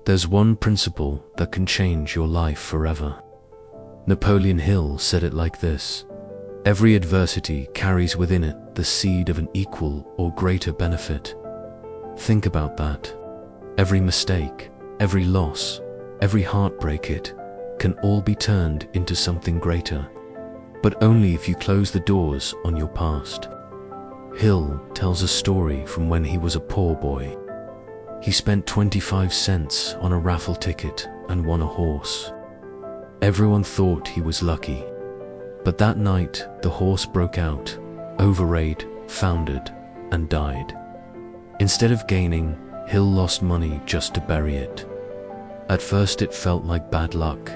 There's one principle that can change your life forever. Napoleon Hill said it like this: every adversity carries within it the seed of an equal or greater benefit. Think about that. Every mistake, every loss, every heartbreak, it can all be turned into something greater, but only if you close the doors on your past. Hill tells a story from when he was a poor boy. He spent 25 cents on a raffle ticket and won a horse. Everyone thought he was lucky, but that night the horse broke out, overrayed, foundered, and died. Instead of gaining, Hill lost money just to bury it. At first it felt like bad luck,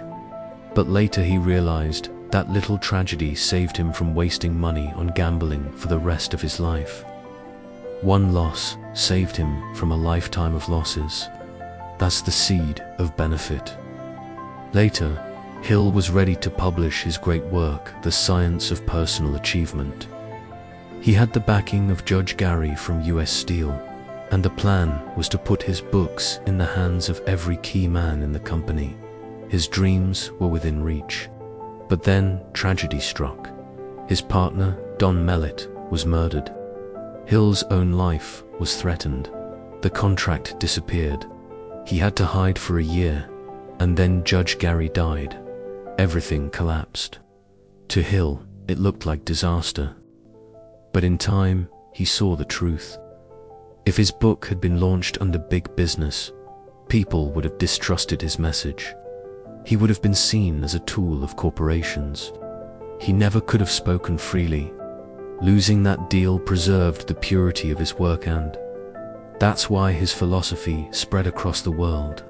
but later he realized that little tragedy saved him from wasting money on gambling for the rest of his life. One loss saved him from a lifetime of losses. That's the seed of benefit. Later, Hill was ready to publish his great work, The Science of Personal Achievement. He had the backing of Judge Gary from US Steel, and the plan was to put his books in the hands of every key man in the company. His dreams were within reach. But then tragedy struck. His partner, Don Mellett, was murdered. Hill's own life was threatened. The contract disappeared. He had to hide for a year, and then Judge Gary died. Everything collapsed. To Hill, it looked like disaster. But in time, he saw the truth. If his book had been launched under big business, people would have distrusted his message. He would have been seen as a tool of corporations. He never could have spoken freely. Losing that deal preserved the purity of his work, and that's why his philosophy spread across the world.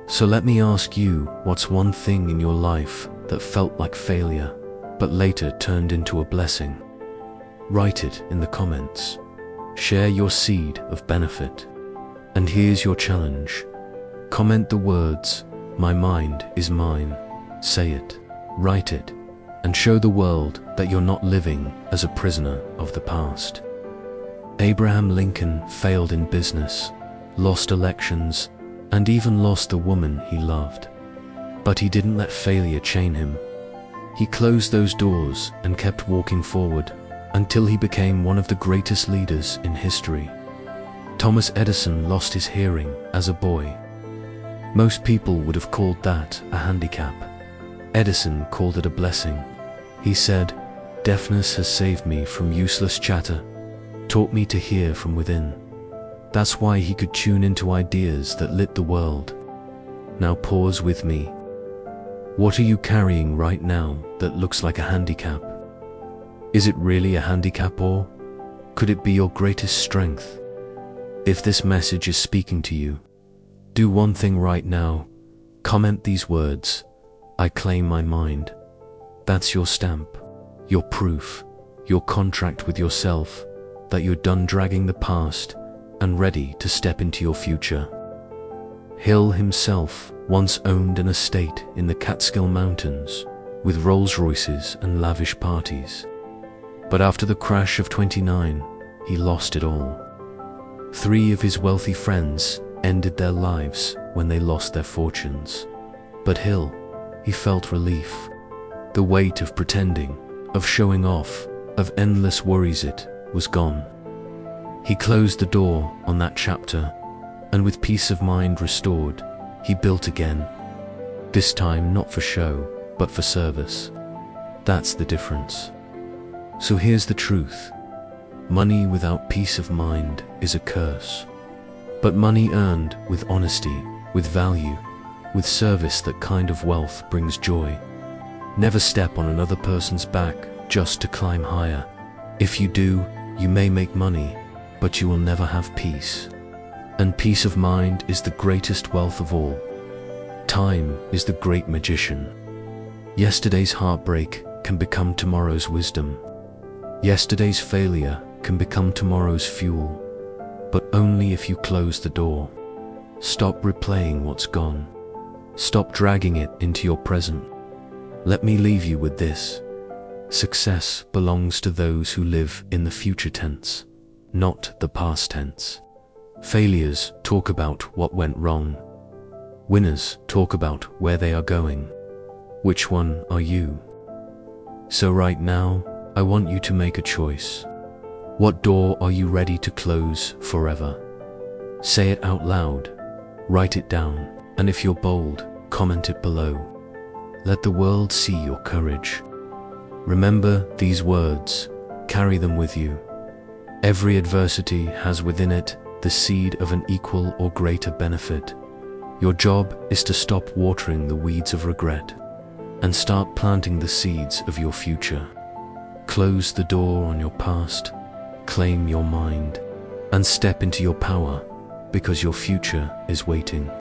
So let me ask you, what's one thing in your life that felt like failure, but later turned into a blessing? Write it in the comments. Share your seed of benefit. And here's your challenge. Comment the words, "My mind is mine." Say it, write it, and show the world that you're not living as a prisoner of the past. Abraham Lincoln failed in business, lost elections, and even lost the woman he loved. But he didn't let failure chain him. He closed those doors and kept walking forward until he became one of the greatest leaders in history. Thomas Edison lost his hearing as a boy. Most people would have called that a handicap. Edison called it a blessing. He said, "Deafness has saved me from useless chatter, taught me to hear from within." That's why he could tune into ideas that lit the world. Now pause with me. What are you carrying right now that looks like a handicap? Is it really a handicap, or could it be your greatest strength? If this message is speaking to you, do one thing right now. Comment these words, "I claim my mind." That's your stamp, your proof, your contract with yourself that you're done dragging the past and ready to step into your future. Hill himself once owned an estate in the Catskill Mountains with Rolls-Royces and lavish parties. But after the crash of '29, he lost it all. 3 of his wealthy friends ended their lives when they lost their fortunes. But Hill, he felt relief. The weight of pretending, of showing off, of endless worries, it was gone. He closed the door on that chapter, and with peace of mind restored, he built again. This time not for show, but for service. That's the difference. So here's the truth. Money without peace of mind is a curse. But money earned with honesty, with value, with service, that kind of wealth brings joy. Never step on another person's back just to climb higher. If you do, you may make money, but you will never have peace. And peace of mind is the greatest wealth of all. Time is the great magician. Yesterday's heartbreak can become tomorrow's wisdom. Yesterday's failure can become tomorrow's fuel, but only if you close the door. Stop replaying what's gone. Stop dragging it into your present. Let me leave you with this. Success belongs to those who live in the future tense, not the past tense. Failures talk about what went wrong. Winners talk about where they are going. Which one are you? So right now, I want you to make a choice. What door are you ready to close forever? Say it out loud, write it down, and if you're bold, comment it below. Let the world see your courage. Remember these words, carry them with you. Every adversity has within it the seed of an equal or greater benefit. Your job is to stop watering the weeds of regret and start planting the seeds of your future. Close the door on your past, claim your mind, and step into your power, because your future is waiting.